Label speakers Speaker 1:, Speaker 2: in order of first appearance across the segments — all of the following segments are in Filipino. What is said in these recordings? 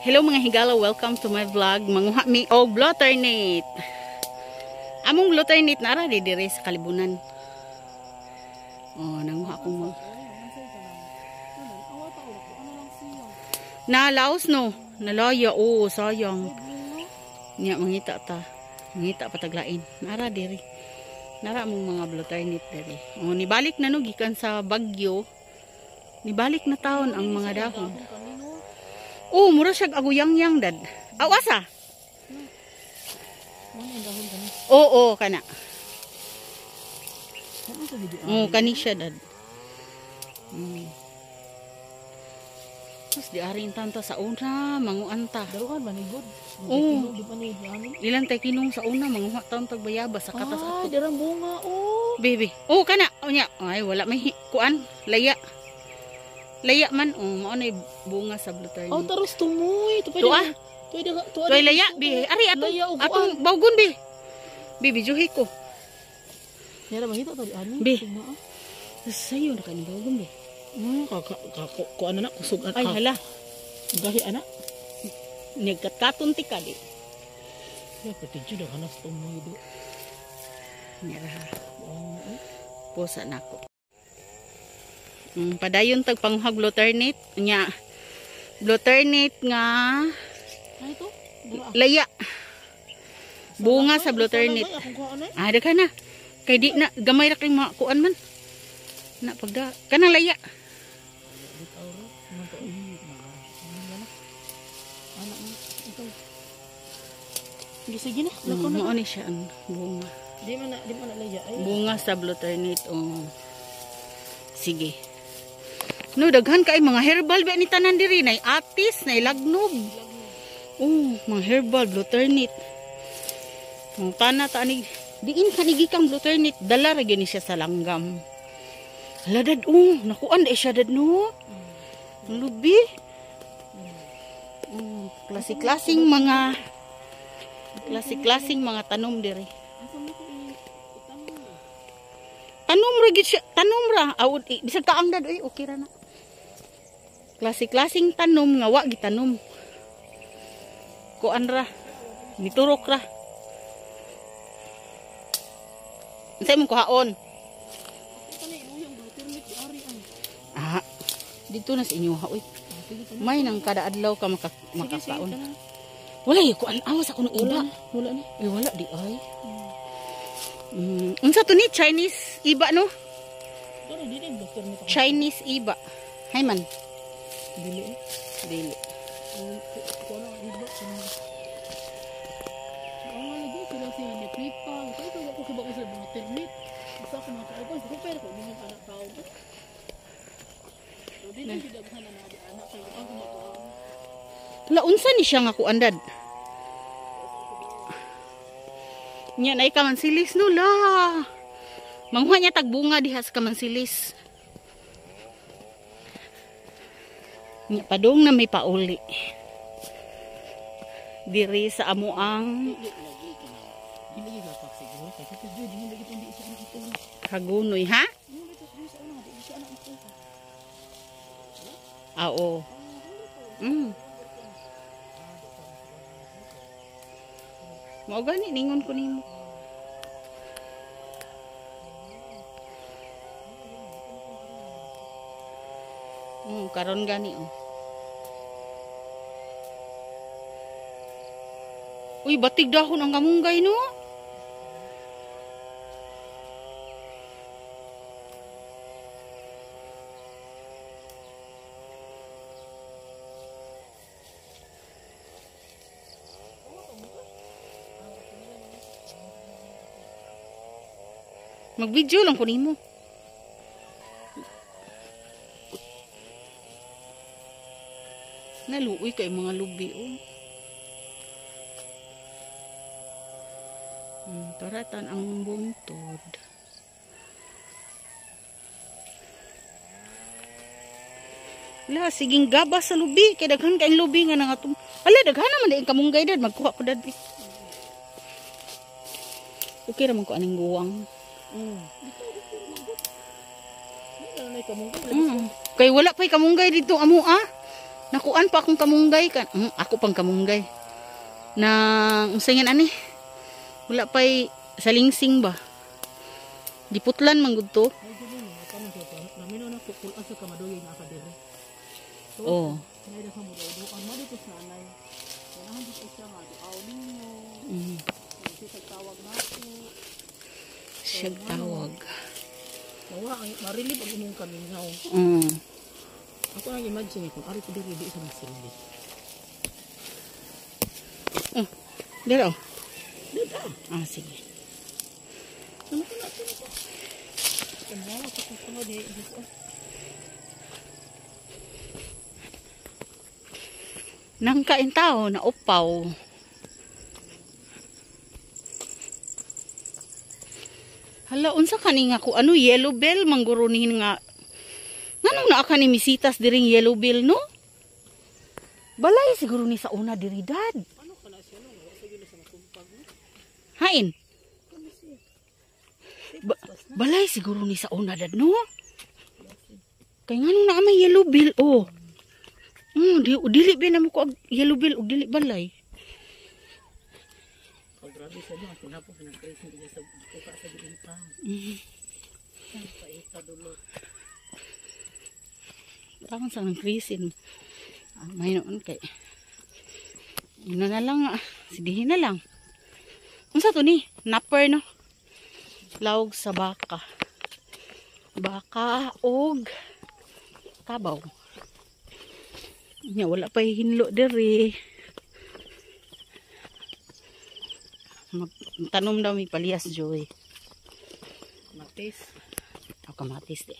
Speaker 1: Hello mga higala, welcome to my vlog. Manguha mi og blotternate. Among blotternate nara di dire sa kalibunan. Oh, nanguha ko mo. Nalaos no, nalaya sayang. Nya mangita ta. Mangita pataglain. Nara dire. Nara among mga blotternate dire. Oh, nibalik na no gikan sa Bagyo. Nibalik na taon ang mga dahon. Oh, mura siya aguyang-yang dad. Awasa? Oo, kana. Kani siya dad. Terus diarin tanta sa una, manguanta.
Speaker 2: Daruhan ba ni God?
Speaker 1: Oo.
Speaker 2: Di pa ni amin.
Speaker 1: Ilan tay kinong sa una, manguha taon tagbayaba sa katas ato.
Speaker 2: Darang bunga.
Speaker 1: Baby. Oh, kana. Onya. Ay, wala may kuan. Laya. Laya man, mao na bunga sa blotternate.
Speaker 2: Oh, taros tumoy.
Speaker 1: Tuwa? Tuwa laya, bi. Ari, atong bawgon, bi. Bi, bijuhi ko.
Speaker 2: Yara mahita to di ani.
Speaker 1: Bi. Sayo na kanin bawgon, bi.
Speaker 2: Ko ano na, kusog.
Speaker 1: Ay, hala.
Speaker 2: Gahi anak.
Speaker 1: Nagkatkaton ti ka, di.
Speaker 2: Ya, pati dyan, hanas tumoy do.
Speaker 1: Yara. Pusa na ko. Padayon tag panghag blotternate nya blotternate nga
Speaker 2: Ay to
Speaker 1: laya bunga sa blotternate daghan na kay di na gamay ra kay mga kuan man na pagda kanang laya
Speaker 2: sige na
Speaker 1: mao ni siya ang bunga
Speaker 2: di man na laya ay
Speaker 1: bunga sa blotternate sige. No, daghan kay mga herbal ba ni tanan diri nay atis, nay lagnog. Mga herbal blotternate. Ang tana ta ni diin kanigi kang blotternate, dala ra gyud ni siya sa langgam. Hala dad, nakuan da siya dad no. Ang lubi. Klasik-klasing mga tanom diri. Tanom ra gid siya, tanom ra. Bisag kaang dad, okay ra na. Klasik-klasing tanom nga wa gitanom. Kuan ra. Niturok ra. Unsay mong kuhaon? Dito na sa inyo ha, oy. May nang kada adlaw ka makakaon. Wala yung kuan awas ako ng iba.
Speaker 2: Wala ni.
Speaker 1: Wala di ay. Unsa to ni Chinese iba no? Chinese iba. Hay man.
Speaker 2: Dili.
Speaker 1: Ko
Speaker 2: na iba lagi sila si Neplipa. Kaya ko kiba ko sa blotternate. Basta ko makaupon ko pero ko mo anak tao. Dili gidaghan na di anak kay ako makaon.
Speaker 1: La unsa ni siya nga kuandad? Nya nay kamansilis no la. Manghuha niya tagbunga diha sa kamansilis. Nya padung na may pauli. Diri sa amuang Hagunoy ha? Oo. Mao gani ningon ko nimo. Karon gani Uy, batig dahon ang kamunggay no. Mag-video lang ko nimo. Naluoy kay mga lubi Taratan ang buntod. La, siging gabas sa lubi. Kaya daghan kayong lubi nga nga itong... Ala, daghan naman dahil kamunggay dad. Magkuha ko dad. Okay naman ko aning guwang. Kaya wala pa'y kamunggay dito amo Nakuan pa akong kamunggay kan. Ako pang kamunggay. Na unsangin ani. Wala pa'y salingsing ba. Diputlan man gud to.
Speaker 2: Ay gud ni kanon siya pa. Naminaw na ko kul asa ka madoy na ka dire.
Speaker 1: Oh.
Speaker 2: Nay da ka mo do an mo dito sa anay. Kailangan dito siya nga aw ninyo. Kasi sa tawag na ako.
Speaker 1: Siya tawag.
Speaker 2: Mawa ang marilib ang imong kamingaw. Ako nang imagine kung ari ko diri di sa masilbi.
Speaker 1: Dito.
Speaker 2: Dito.
Speaker 1: Sige.
Speaker 2: Ano ko natin ito? Kaya ako kung sunod dito.
Speaker 1: Nang kain tao na upaw. Hala, unsa kani nga ko ano yellow bell mangguro ni nga. Nganong naa ka ni misitas diring yellow bell no? Balay siguro ni sa una diri dad.
Speaker 2: Ano ka na siya no? Wala siguro sa matumpag no?
Speaker 1: Hain. Balay siguro ni sa una dad no? Kay nganong naa may yellow bell oh. Dili ba na mo ko yellow bell o dili balay.
Speaker 2: Oh, grabe siya no. Tinapo pinag-crazy niya sa kuka sa bilita. Paita dulot.
Speaker 1: Tangan sa nang krisin. May noon kay. Ino na lang. Sidihin na lang. Unsa to ni? Napper no? Lawg sa baka. Baka og kabaw. Nya wala pa hinlo diri. Magtanom daw mi paliyas joy.
Speaker 2: Matis.
Speaker 1: O kamatis de.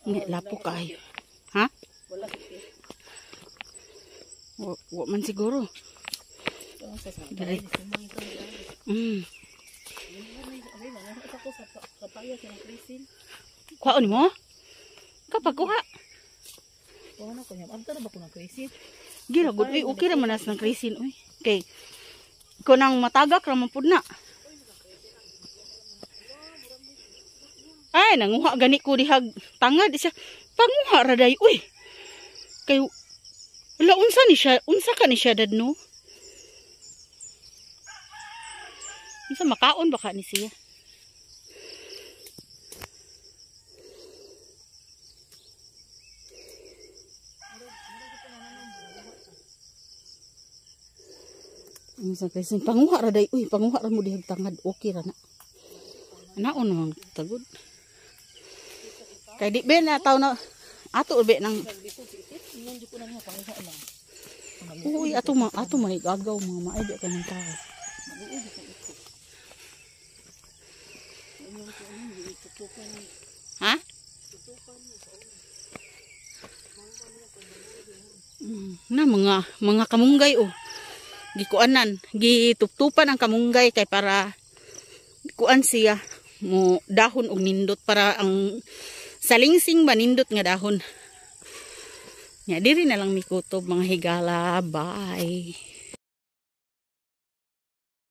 Speaker 1: Ni lapo kayo. Ha?
Speaker 2: Wala sikit.
Speaker 1: Wa man siguro.
Speaker 2: Ang sa sa.
Speaker 1: Dili.
Speaker 2: Sumang ka nila. Ako sa kapaya sa krisin.
Speaker 1: Kuhaon mo? Kapag kuha.
Speaker 2: O ano ko niya? Abta na ba ko ng krisin?
Speaker 1: Gira gud uy okay ra manas ng krisin uy. Kay ko nang matagak ra man pud na. Ay nanguha gani ko dihag tangad siya. Panguha ra day uy. Kay wala unsa ni siya, unsa ka ni siya dad no? Unsa makaon baka ni siya? Sa kasi panguha ra day uy panguha ra mo dihag tangad okay ra na naon mang tagod kay di ben na taw na ato be nang uy ato may gagaw mga maay ka ng tao ha na mga kamunggay oh gikuanan, gituptupan ang kamunggay kay para kuan siya mo dahon og nindot para ang salingsing ba nindot nga dahon. Nya diri na lang mi kutob mga higala, bye.